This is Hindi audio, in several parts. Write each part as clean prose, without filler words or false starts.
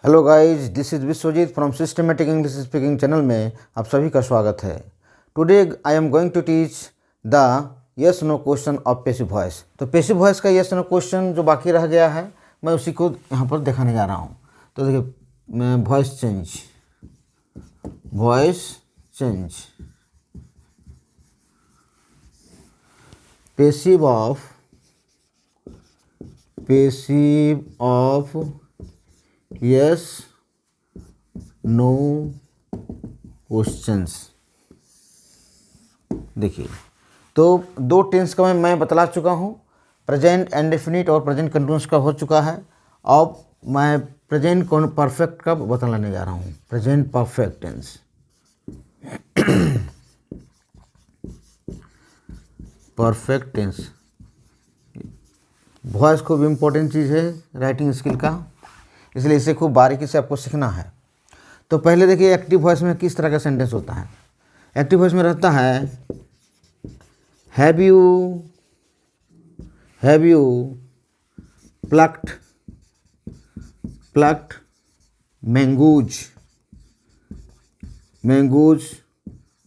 Hello guys, this is Vishwajeet from systematic English speaking channel में आप सभी का स्वागत है। Today I am going to teach the yes no question of passive voice. तो पैसिव वॉइस का यस नो क्वेश्चन जो बाकी रह गया है मैं उसी को यहाँ पर दिखाने जा रहा हूँ। तो देखिए, मैं voice change passive of yes no questions. देखिए, तो दो टेंस का मैं बतला चुका हूँ, प्रेजेंट इंडेफिनिट और प्रेजेंट कंटिन्यूअस का हो चुका है। अब मैं प्रेजेंट परफेक्ट का बतलाने जा रहा हूँ, present perfect tense. Perfect tense voice खूब इम्पोर्टेंट चीज़ है राइटिंग स्किल का, इसलिए इसे खूब बारीकी से आपको सीखना है। तो पहले देखिए, एक्टिव वॉइस में किस तरह का सेंटेंस होता है। एक्टिव वॉइस में रहता है हैव यू प्लक्ड मैंगोज।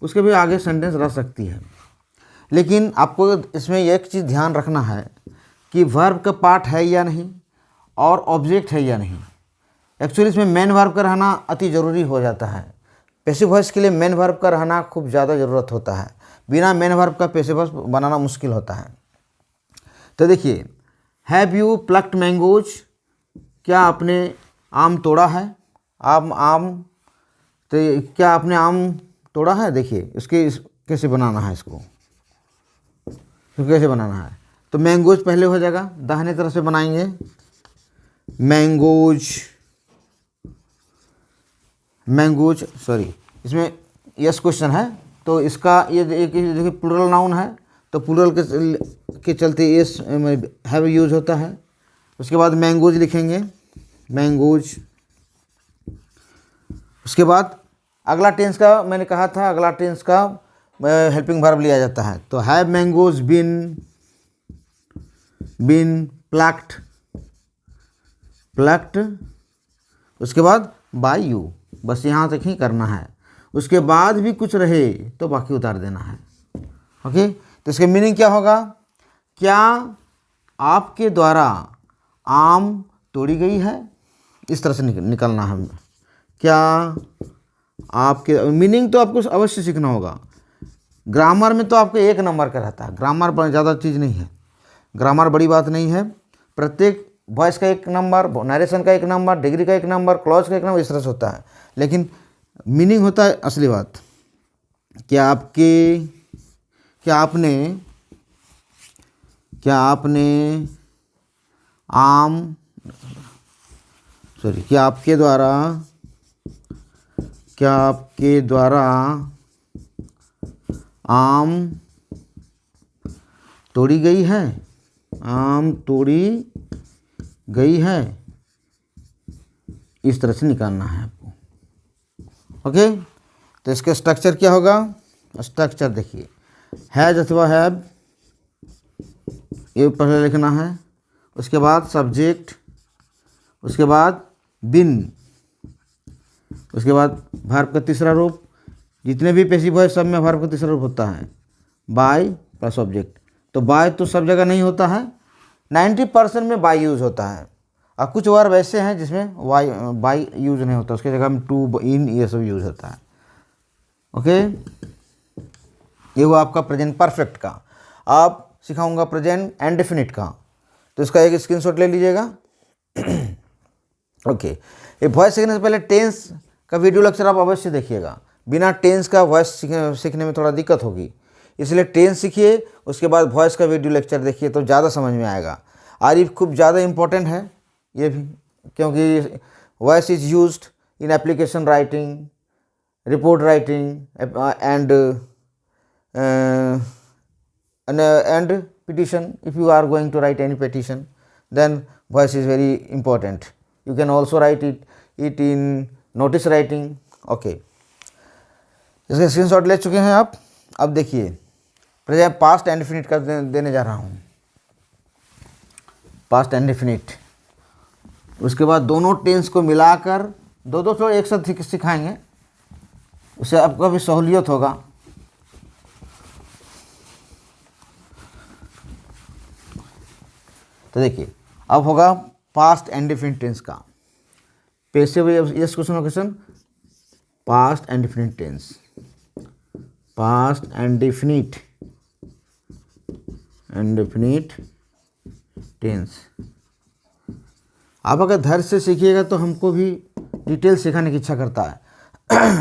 उसके भी आगे सेंटेंस रह सकती है, लेकिन आपको इसमें एक चीज़ ध्यान रखना है कि वर्ब का पार्ट है या नहीं और ऑब्जेक्ट है या नहीं। एक्चुअली इसमें मेन वर्ब का रहना अति ज़रूरी हो जाता है। पैसिव वॉइस के लिए मेन वर्ब का रहना खूब ज़्यादा ज़रूरत होता है। बिना मेन वर्ब का पैसिव वॉइस बनाना मुश्किल होता है। तो देखिए, हैव यू प्लक्ड मैंगोज, क्या आपने आम तोड़ा है। तो क्या आपने आम तोड़ा है। देखिए कैसे बनाना है इसको, कैसे बनाना है। तो मैंगोज पहले हो जाएगा, दाहिने तरफ से बनाएंगे मैंगोज सॉरी, इसमें यस क्वेश्चन है तो इसका ये देखिए प्लूरल नाउन है, तो प्लूरल के चलते यस हैव यूज होता है। उसके बाद मैंगोज लिखेंगे, मैंगोज। उसके बाद अगला टेंस का मैंने कहा था, अगला टेंस का हेल्पिंग वर्ब लिया जाता है। तो हैव मैंगोज बीन प्लक्ड। उसके बाद बाय यू, बस यहाँ तक ही करना है। उसके बाद भी कुछ रहे तो बाकी उतार देना है। ओके, तो इसके मीनिंग क्या होगा, क्या आपके द्वारा आम तोड़ी गई है। इस तरह से निकलना है। क्या आपके मीनिंग तो आपको अवश्य सीखना होगा। ग्रामर में तो आपको 1 नंबर का रहता है। ग्रामर ज़्यादा चीज़ नहीं है, ग्रामर बड़ी बात नहीं है। प्रत्येक वॉइस का 1 नंबर, नरेशन का 1 नंबर, डिग्री का 1 नंबर, क्लॉज का 1 नंबर, इस तरह से होता है। लेकिन मीनिंग होता है असली बात। क्या आपके द्वारा आम तोड़ी गई है। इस तरह से निकालना है आपको। ओके, तो इसका स्ट्रक्चर क्या होगा। स्ट्रक्चर देखिए, हैज अथवा हैव, ये पहले लिखना है। उसके बाद सब्जेक्ट, उसके बाद बिन, उसके बाद वर्ब का तीसरा रूप। जितने भी पैसिव वॉइस सब में वर्ब का तीसरा रूप होता है, बाय प्लस ऑब्जेक्ट। तो बाय तो सब जगह नहीं होता है, 90% में बाय यूज़ होता है। और कुछ वर्ब ऐसे हैं जिसमें बाय यूज़ नहीं होता, उसके जगह में टू, इन, ये सब यूज़ होता है। ओके, ये वो आपका प्रेजेंट परफेक्ट का। आप सिखाऊंगा प्रेजेंट इंडेफिनिट का, तो इसका एक स्क्रीनशॉट ले लीजिएगा। ओके, ये वॉइस सीखने से पहले टेंस का वीडियो लेक्चर आप अवश्य देखिएगा। बिना टेंस का वॉइस सीखने में थोड़ा दिक्कत होगी, इसलिए टेंस सीखिए, उसके बाद वॉइस का वीडियो लेक्चर देखिए तो ज़्यादा समझ में आएगा। और ये खूब ज़्यादा इम्पोर्टेंट है ये भी, क्योंकि voice is used in application writing, report writing and petition. If you are going to write any petition, then voice is very important. You can also write it in notice writing. Okay, इसके स्क्रीनशॉट ले चुके हैं आप। अब देखिए, प्रेजेंट पास्ट इंडेफिनिट का देने जा रहा हूँ। पास्ट इंडेफिनिट उसके बाद दोनों टेंस को मिलाकर दो दो तो एक साथ सिखाएंगे, उससे आपको भी सहूलियत होगा। तो देखिए अब होगा पास्ट इंडेफिनिट टेंस का। Passive yes question past indefinite tense, past indefinite tense. आप अगर धैर्य से सीखिएगा तो हमको भी डिटेल सिखाने की इच्छा करता है।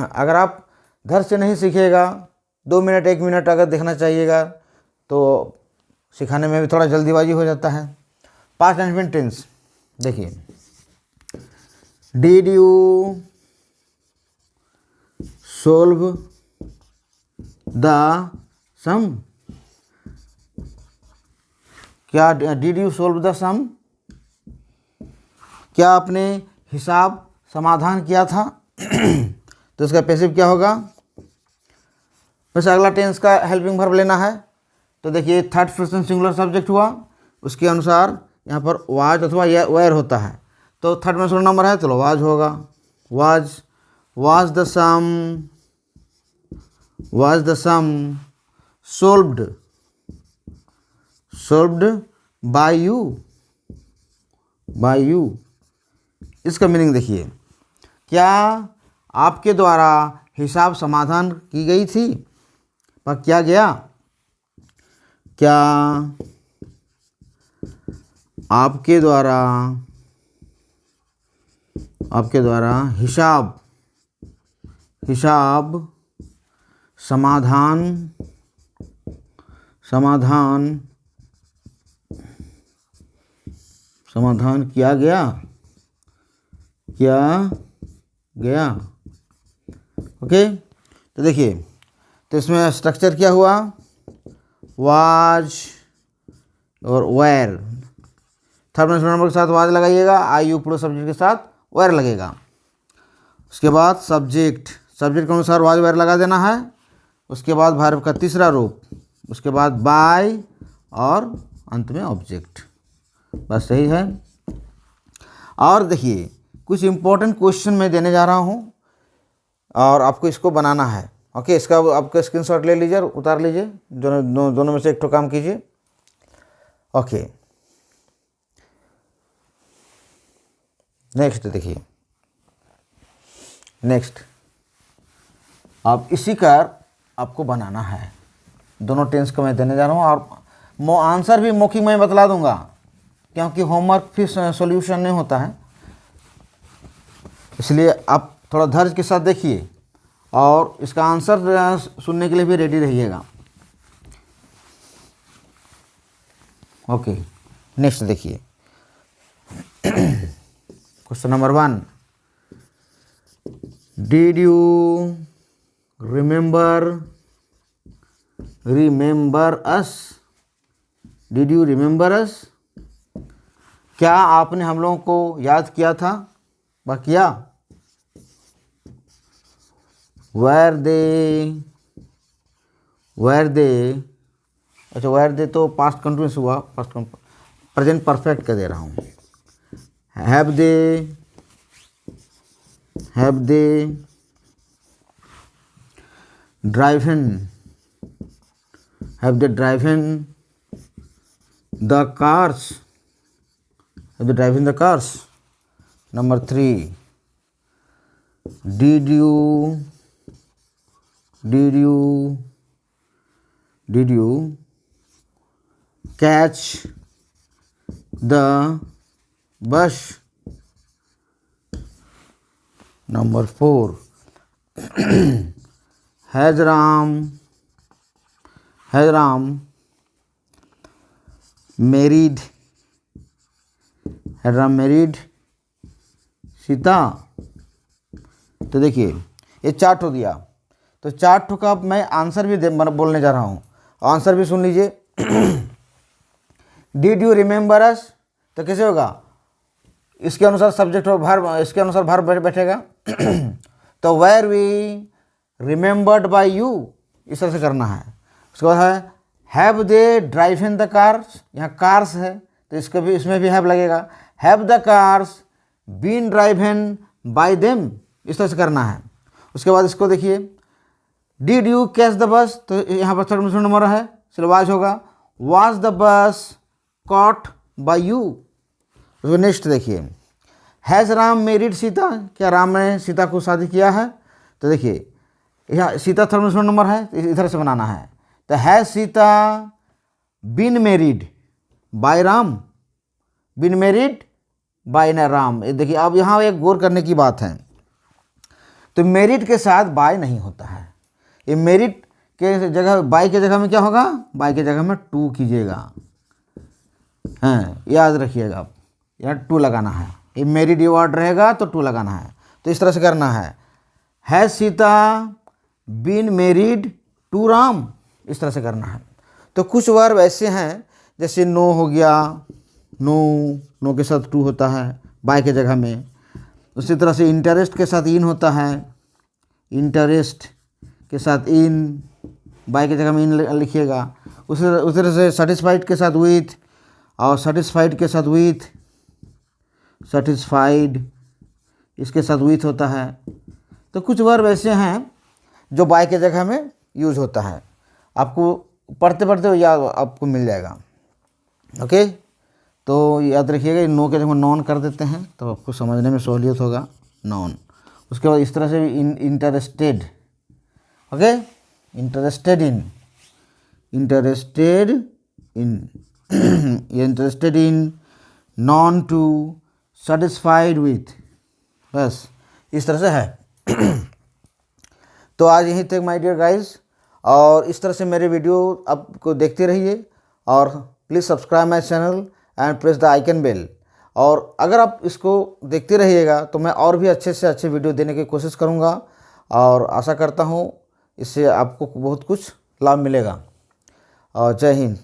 अगर आप धैर्य से नहीं सीखिएगा, 2 मिनट 1 मिनट अगर देखना चाहिएगा तो सिखाने में भी थोड़ा जल्दीबाजी हो जाता है। पास्ट इंडेफिनिट टेंस देखिए, डिड यू सोल्व द सम, क्या डिड यू सोल्व द सम, क्या आपने हिसाब समाधान किया था। तो इसका पैसिव क्या होगा। वैसे अगला टेंस का हेल्पिंग वर्ब लेना है। तो देखिए थर्ड पर्सन सिंगुलर सब्जेक्ट हुआ, उसके अनुसार यहाँ पर वाज अथवा वेयर होता है। तो थर्ड पर्सन नंबर है, चलो वाज होगा। Was the sum solved by you. इसका मीनिंग देखिए, क्या आपके द्वारा हिसाब समाधान की गई थी पर किया गया, क्या आपके द्वारा हिसाब समाधान किया गया। ओके, तो देखिए तो इसमें स्ट्रक्चर क्या हुआ, वाज और वेयर। थर्ड पर्सन नंबर के साथ वाज लगाइएगा, आई यू प्लस सब्जेक्ट के साथ वेयर लगेगा। उसके बाद सब्जेक्ट के अनुसार वाज वेयर लगा देना है। उसके बाद वर्ब का तीसरा रूप, उसके बाद बाय और अंत में ऑब्जेक्ट। बस सही है। और देखिए कुछ इम्पोर्टेंट क्वेश्चन मैं देने जा रहा हूँ और आपको इसको बनाना है। ओके, इसका आपका स्क्रीनशॉट ले लीजिए और उतार लीजिए, दोनों में से एक तो काम कीजिए। ओके, नेक्स्ट देखिए, नेक्स्ट अब इसी का आपको बनाना है। दोनों टेंस को मैं देने जा रहा हूँ और आंसर भी मौखिक में बतला दूंगा, क्योंकि होमवर्क फिर सॉल्यूशन नहीं होता है। इसलिए आप थोड़ा धैर्य के साथ देखिए और इसका आंसर सुनने के लिए भी रेडी रहिएगा। ओके, नेक्स्ट देखिए question number 1, did you remember us, did you remember us, क्या आपने हम लोगों को याद किया था व किया। वेर दे, अच्छा वेर दे तो पास्ट कंटिन्यूस हुआ, प्रेजेंट परफेक्ट का दे रहा हूँ। Have they driven the cars. Number 3, did you catch the bus. Number 4, has Ram married Sita. तो देखिए ये 4 ठो दिया, तो 4 ठो का मैं आंसर भी बोलने जा रहा हूँ। आंसर भी सुन लीजिए। डिड यू रिमेंबर अस, तो कैसे होगा, इसके अनुसार सब्जेक्ट और वर्ब, इसके अनुसार वर्ब बैठेगा। तो where we remembered by you, इस तरह से करना है। उसके बाद है have they driven the cars, यहाँ कार्स है तो इसमें भी हैव लगेगा। Have the cars been driven by them, इस तरह से करना है। उसके बाद इसको देखिए, did you catch the bus, तो यहाँ पर थर्ड नंबर है, सिलवाज होगा। Was the bus caught by you. उसको नेक्स्ट देखिए, हैज़ राम मैरिड सीता, क्या राम ने सीता को शादी किया है, तो देखिए यहाँ सीता थर्ड नंबर है, इधर से बनाना है। तो has Sita been married by Ram, been married by न राम। देखिए अब यहाँ एक गौर करने की बात है, तो मैरिड के साथ बाय नहीं होता है। ये मैरिड के जगह, बाय के जगह में क्या होगा, बाय के जगह में टू कीजिएगा, हाँ याद रखिएगा आप, यहाँ टू लगाना है। ये मैरिड ये वर्ड रहेगा तो टू लगाना है। तो इस तरह से करना है, has Sita been married to Ram, इस तरह से करना है। तो कुछ वर्ब ऐसे हैं, जैसे नो हो गया, नो के साथ टू होता है बाय के जगह में। उसी तरह से इंटरेस्ट के साथ इन होता है, इंटरेस्ट के साथ इन, बाय के जगह में इन लिखिएगा। उसी तरह से सेटिस्फाइड के साथ विथ, और सेटिस्फाइड के साथ विथ, सेटिस्फाइड इसके साथ विथ होता है। तो कुछ वर्ब ऐसे हैं जो बाय के जगह में यूज होता है, आपको पढ़ते पढ़ते याद आपको मिल जाएगा। ओके, तो याद रखिएगा, नो के जगह नॉन कर देते हैं तो आपको समझने में सहूलियत होगा, नॉन। उसके बाद इस तरह से interested, okay, interested in, interested in interested in, known to, satisfied with, बस इस तरह से है। तो आज यहीं तक माय डियर गाइस, और इस तरह से मेरे वीडियो आपको देखते रहिए, और please subscribe my channel and press the icon bell. और अगर आप इसको देखते रहिएगा तो मैं और भी अच्छे से अच्छे वीडियो देने की कोशिश करूँगा, और आशा करता हूँ इससे आपको बहुत कुछ लाभ मिलेगा। और जय हिंद।